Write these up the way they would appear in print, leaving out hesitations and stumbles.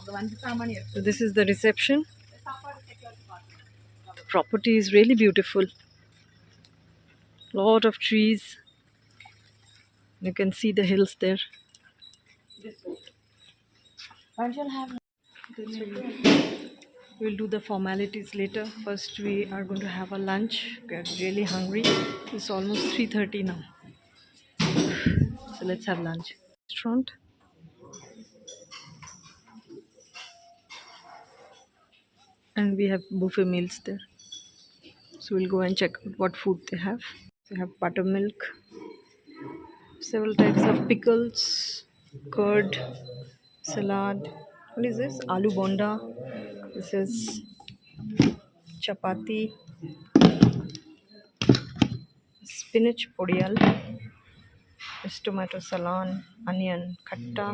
So this is the reception. Property is really beautiful. Lot of trees. You can see the hills there. We'll do the formalities later. First, we are going to have a lunch. We're really hungry. It's almost 3:30 now. So let's have lunch. Restaurant. And we have buffet meals there. So we'll go and check out what food they have. They have buttermilk, several types of pickles, curd, salad. What is this? Aloo bonda. This is chapati, spinach podiyal, this tomato salad, onion khatta,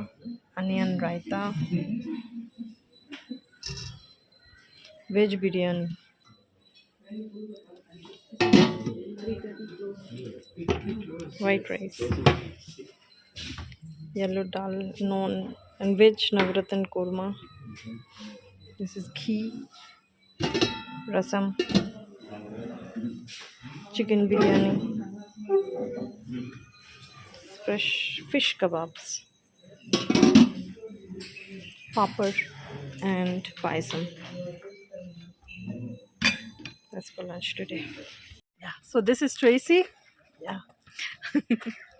onion raita, veg biryani, white rice, yellow dal, non, and veg navratan korma. This is ghee, rasam, chicken biryani, fresh fish kebabs, papad, and paisam. That's for lunch today. Yeah. So this is Tracy. Yeah.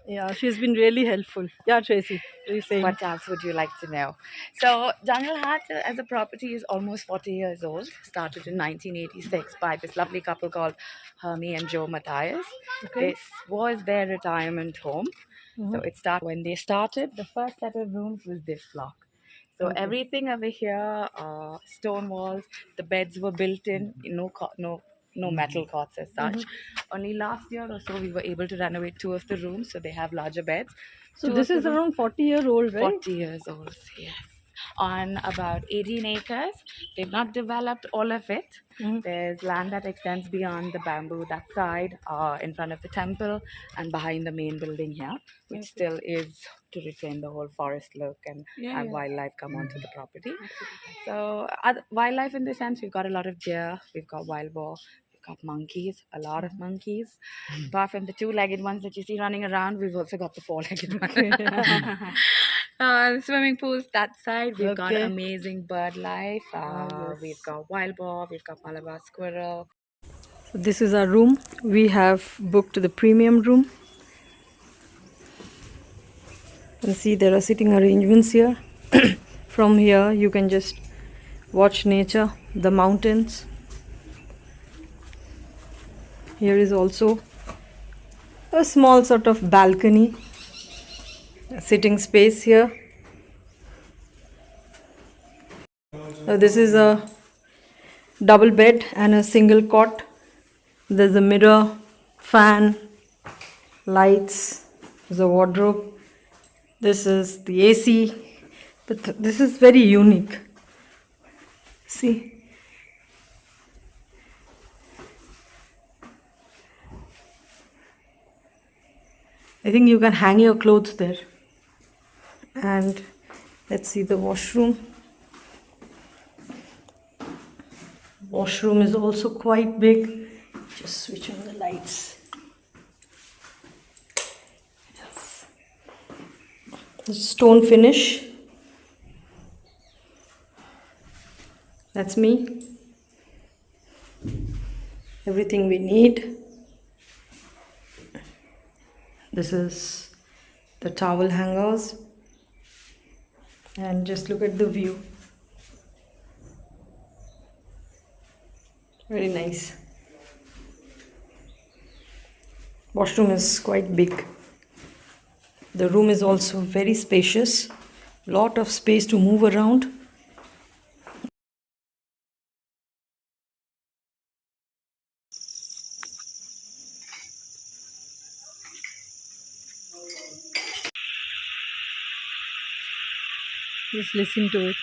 Yeah, she's been really helpful. Yeah, Tracy. What are you saying? What else would you like to know? So, Jungle Hut as a property is almost 40 years old. Started in 1986 by this lovely couple called Hermie and Joe Matthias. Okay. This was their retirement home. So, it started when they started. The first set of rooms was this block. So, Okay. everything over here, stone walls, the beds were built in, no metal cots as such. Only last year or so we were able to renovate 2 of the rooms, so they have larger beds. So Two this of is the rooms- around 40-year-old, right? 40 years old, yes. On about 18 acres. They've not developed all of it. There's land that extends beyond the bamboo, that side, in front of the temple, and behind the main building here, which still is to retain the whole forest look and have wildlife come onto the property. So, wildlife in the sense, we've got a lot of deer, we've got wild boar, we've got monkeys, a lot of monkeys. Apart from the two-legged ones that you see running around, we've also got the four-legged one. Swimming pools that side. We've got Okay. amazing bird life. yes. We've got wild boar. We've got Malabar squirrel. So this is our room. We have booked the premium room. And see, there are sitting arrangements here. From here, you can just watch nature, the mountains. Here is also a small sort of balcony, a sitting space here. This is a double bed and a single cot. There's a mirror, fan, lights, there's a wardrobe. This is the AC, but this is very unique. See, I think you can hang your clothes there. And let's see the washroom. Washroom is also quite big. Just switch on the lights. Yes. Stone finish. That's me. Everything we need. This is the towel hangers. And just look at the view. Very nice. Washroom is quite big. The room is also very spacious. Lot of space to move around. Just listen to it.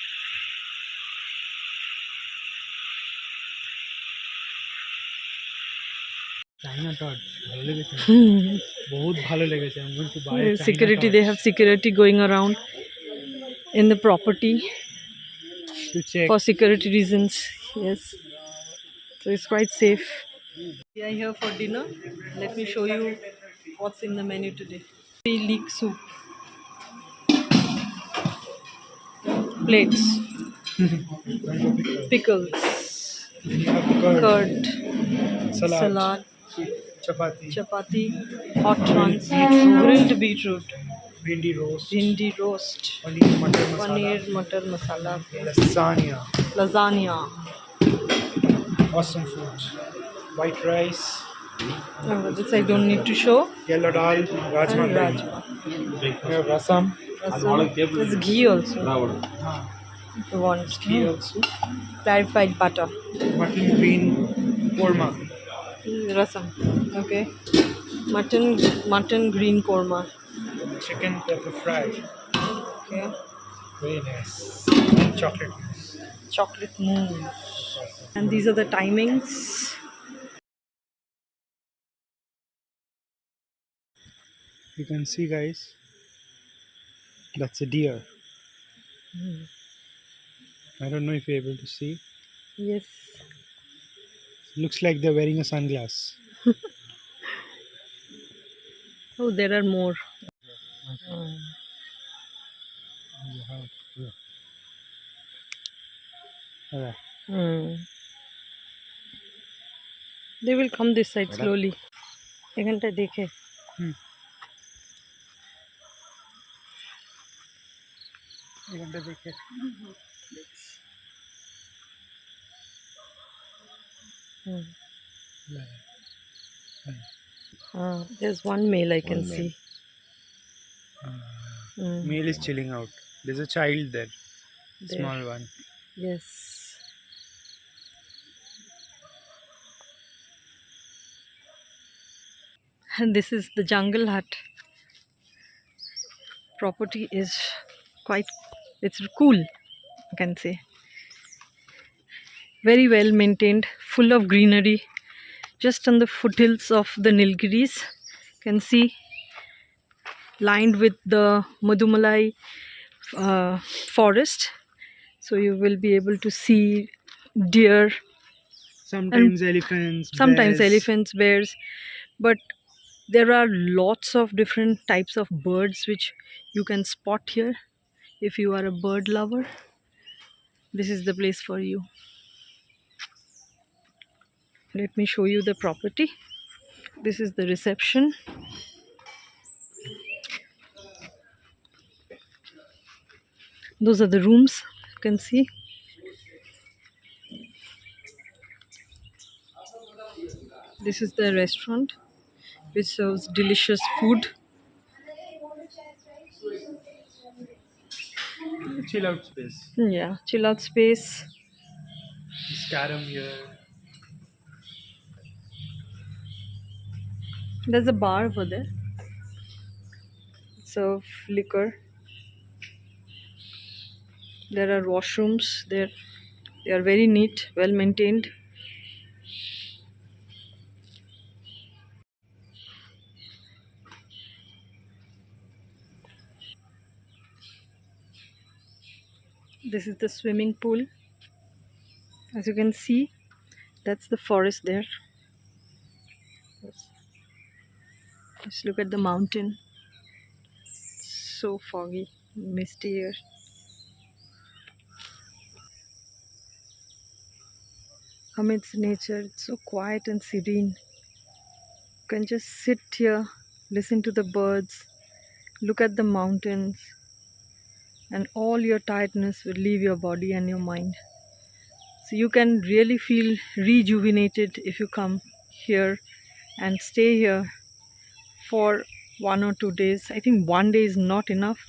Security, they have security going around in the property. to check. for security reasons. Yes, so it's quite safe. We are here for dinner. Let me show you what's in the menu today. Leek soup, plates, pickles, We have curd, curd, salad, salad, chapati, chapati, hot ones, grilled beetroot, bhindi roast, bhindi roast, paneer butter masala, paneer matar masala, okay. lasagna, Lasagna. awesome food, white rice, This I don't need to show. yellow dal, rajma And curry. rajma. We have rasam, Rasam. There's ghee also. If you want. ghee also, Clarified butter. mutton green korma, Rasam. Okay. Mutton green korma. chicken pepper fry, Okay. very nice, and chocolate mousse. Chocolate mousse. And these are the timings. You can see, guys, that's a deer. I don't know if you're able to see. Yes. Looks like they're wearing a sunglass. Oh, there are more. Alright. Hmm. They will come this side slowly. এখানটা দেখে এখানটা দেখে there's one male I can see. male is chilling out. There's a child there, There. small one. Yes. And this is the jungle hut. Property is quite, it's cool, I can say. Very well maintained, full of greenery. Just on the foothills of the Nilgiris, can see, lined with the Mudumalai forest. So you will be able to see deer, Sometimes elephants, sometimes bears. elephants, bears, but there are lots of different types of birds which you can spot here. If you are a bird lover, this is the place for you. Let me show you the property. This is the reception. Those are the rooms, you can see. This is the restaurant which serves delicious food. Chill out space. Yeah, chill out space. This carom here. There's a bar over there. Serve liquor. There are washrooms there. They are very neat, well maintained. This is the swimming pool. As you can see, that's the forest there. Just look at the mountain. So foggy, misty here. Amidst nature, it's so quiet and serene. You can just sit here, listen to the birds, look at the mountains, and all your tiredness will leave your body and your mind. So you can really feel rejuvenated if you come here and stay here for 1 or 2 days. I think one day is not enough.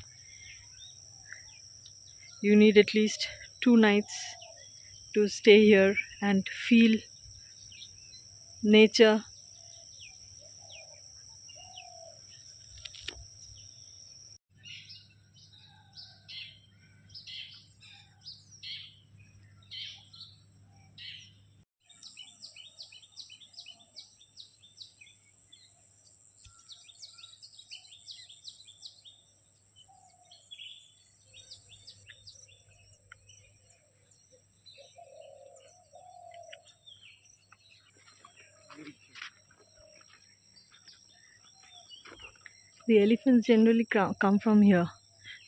You need at least 2 nights to stay here and feel nature. The elephants generally come from here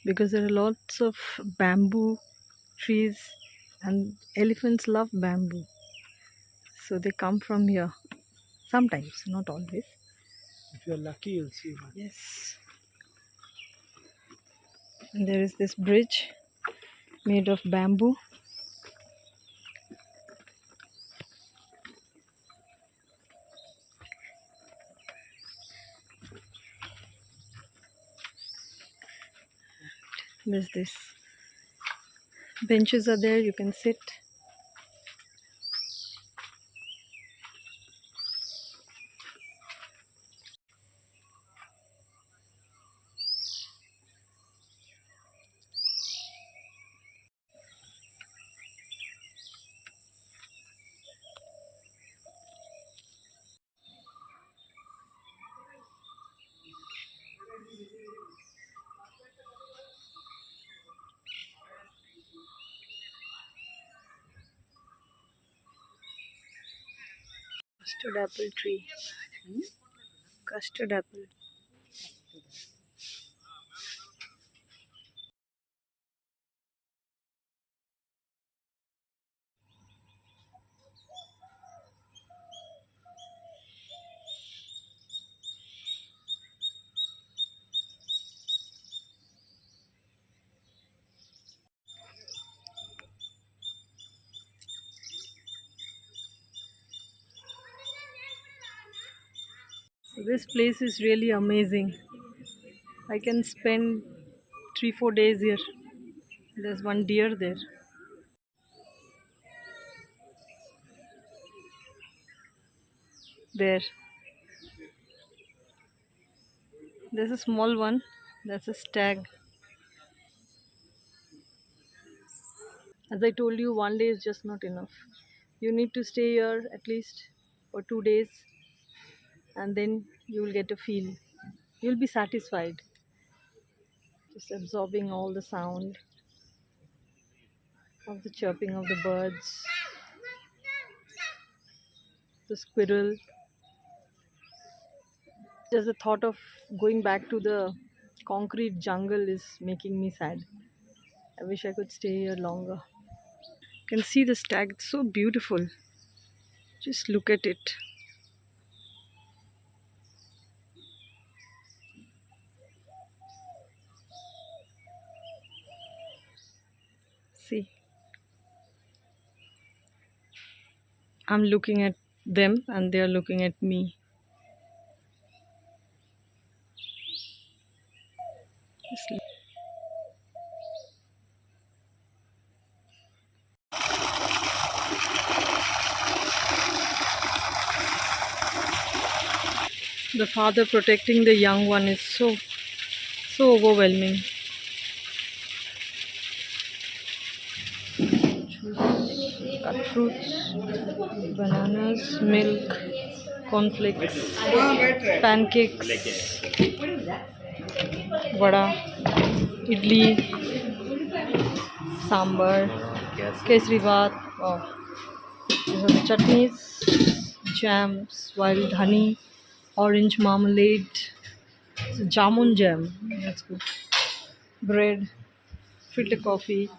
because there are lots of bamboo trees and elephants love bamboo. So they come from here. Sometimes, not always. If you're lucky, you'll see one. Yes. And there is this bridge made of bamboo. There's this. Benches are there, you can sit. Custard apple tree. Custard apple. So this place is really amazing. I can spend 3-4 days here. There's one deer there. There. There's a small one. That's a stag. As I told you, one day is just not enough. You need to stay here at least for 2 days and then you will get a feel. You'll be satisfied. Just absorbing all the sound of the chirping of the birds, the squirrel. Just the thought of going back to the concrete jungle is making me sad. I wish I could stay here longer. You can see the stag, it's so beautiful. Just look at it. See, I'm looking at them and they are looking at me. Just look. The father protecting the young one is so overwhelming. Cut fruits, bananas, milk, cornflakes, pancakes, vada, idli, sambar, kesri baat. Oh, these are the chutneys, jams, wild honey, orange marmalade, jamun jam. That's good. Bread, filter coffee,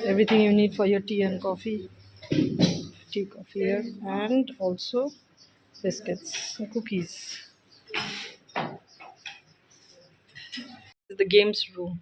everything you need for your tea and coffee. Tea, coffee here, and also biscuits and cookies. This is the games room.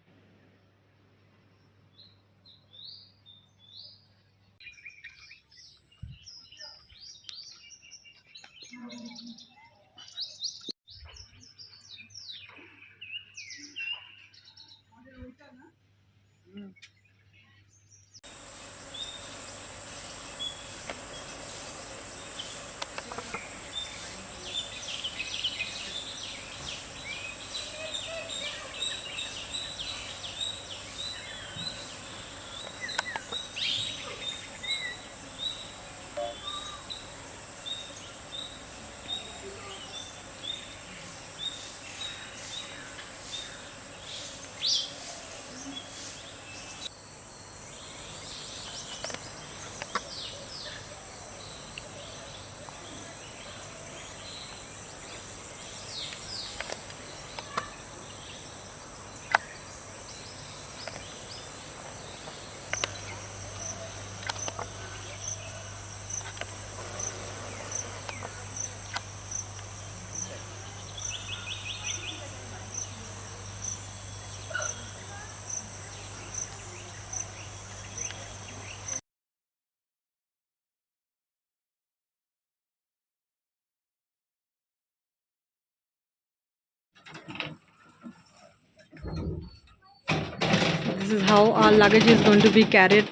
This is how our luggage is going to be carried.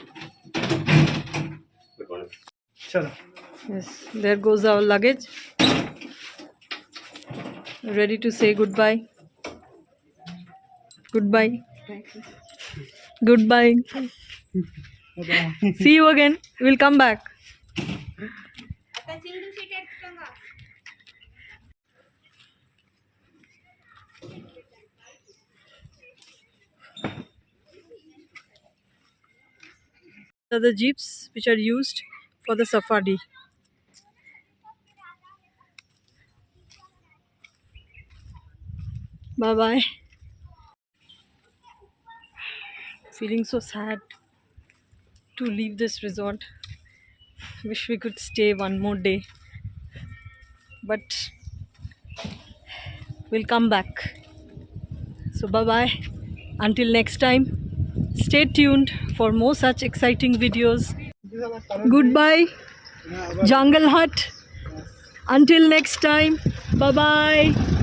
Chalo. Yes, there goes our luggage. Ready to say goodbye. Goodbye. Goodbye. See you again. We'll come back. These are the jeeps which are used for the safari. Bye bye. Feeling so sad to leave this resort. Wish we could stay one more day. But we'll come back. So bye bye. Until next time. Stay tuned for more such exciting videos. Goodbye, Jungle Hut. Until next time. Bye bye.